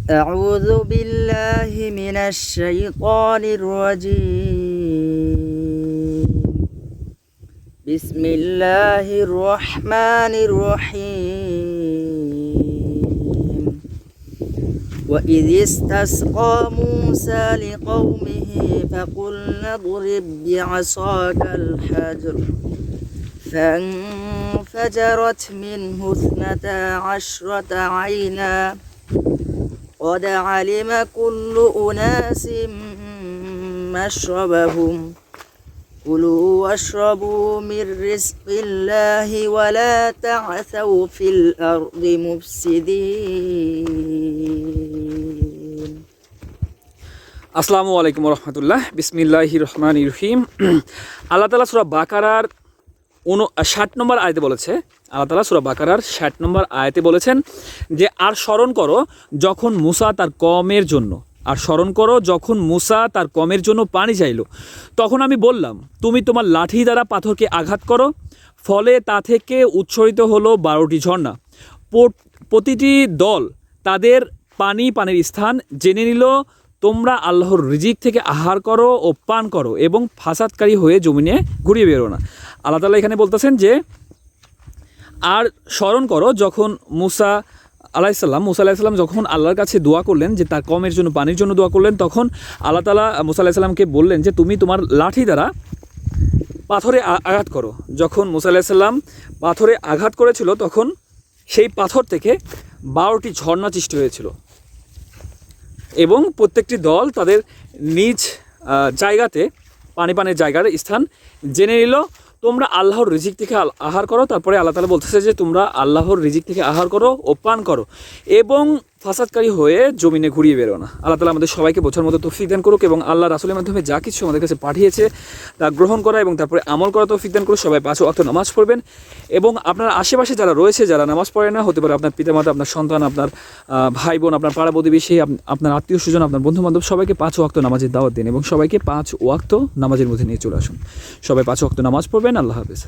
أعوذ بالله من الشيطان الرجيم بسم الله الرحمن الرحيم وإذ استسقى موسى لقومه فقلنا اضرب بعصاك الحجر فانفجرت منه 12 عينا قد علم كل أناس مشربهم كلوا واشربوا من رزق الله ولا تعثوا في الأرض مفسدين. আসসালামু আলাইকুম রহমতুল্লাহ। বিসমিল্লাহির রহমানির রহিম। আল্লাহ তাআলা সূরা বাকারার 60 নম্বর আয়াতে বলেছে, আল্লাহ তাআলা সূরা বাকারার 60 নম্বর আয়াতে বলেছেন যে আর স্মরণ করো যখন মুসা তার কমের জন্য পানি চাইল, তখন আমি বললাম তুমি তোমার লাঠি দ্বারা পাথরকে আঘাত করো, ফলে তা থেকে উচ্ছরিত হলো 12টি ঝর্ণা। প্রতিটি দল তাদের পানির স্থান জেনে নিল। তোমরা আল্লাহর রিজিক থেকে আহার করো ও পান করো এবং ফাসাদকারী হয়ে জমিনে ঘুরিয়ে বেরো না। আল্লাহ তাআলা এখানে বলতেছেন যে আর স্মরণ করো যখন মুসা আলাইসাল্লাম যখন আল্লাহর কাছে দোয়া করলেন, যে তার কমের জন্য পানির জন্য দোয়া করলেন, তখন আল্লাহ তাআলা মুসা আলাইসাল্লামকে বললেন যে তুমি তোমার লাঠি দ্বারা পাথরে আঘাত করো। যখন মুসা আলাইসাল্লাম পাথরে আঘাত করেছিল তখন সেই পাথর থেকে 12টি ঝর্ণা সৃষ্টি হয়েছিল এবং প্রত্যেকটি দল তাদের নিজ জায়গাতে পানির জায়গার স্থান জেনে নিল। তোমরা আল্লাহর রিজিক থেকে আহার করো। তারপরে আল্লাহ তাআলা বলতেছে যে তোমরা আল্লাহর রিজিক থেকে আহার করো ও পান করো এবং ফাসাদকারী হয়ে জমিনে ঘুরিয়ে বেরো না। আল্লাহ তাআলা আমাদের সবাইকে বোঝার মতো তৌফিক দান করুক এবং আল্লাহ রাসূলের মাধ্যমে যা কিছু আমাদের কাছে পাঠিয়েছে তা গ্রহণ করা এবং তারপরে আমল করা তৌফিক দান করুক। সবাই 5 ওয়াক্ত নামাজ পড়বেন এবং আপনার আশেপাশে যারা রয়েছে, যারা নামাজ পড়ে না, হতে পারে আপনার পিতামাতা, আপনার সন্তান, আপনার ভাই বোন, আপনার পাড়া প্রতিবেশী, আপনার আত্মীয় স্বজন, আপনার বন্ধুবান্ধব, সবাইকে 5 ওয়াক্ত নামাজের দাওয়াত দিন এবং সবাইকে 5 ওয়াক্ত নামাজের মধ্যে নিয়ে চলে আসুন। সবাই 5 ওয়াক্ত নামাজ পড়বেন। আল্লাহ হাফেজ।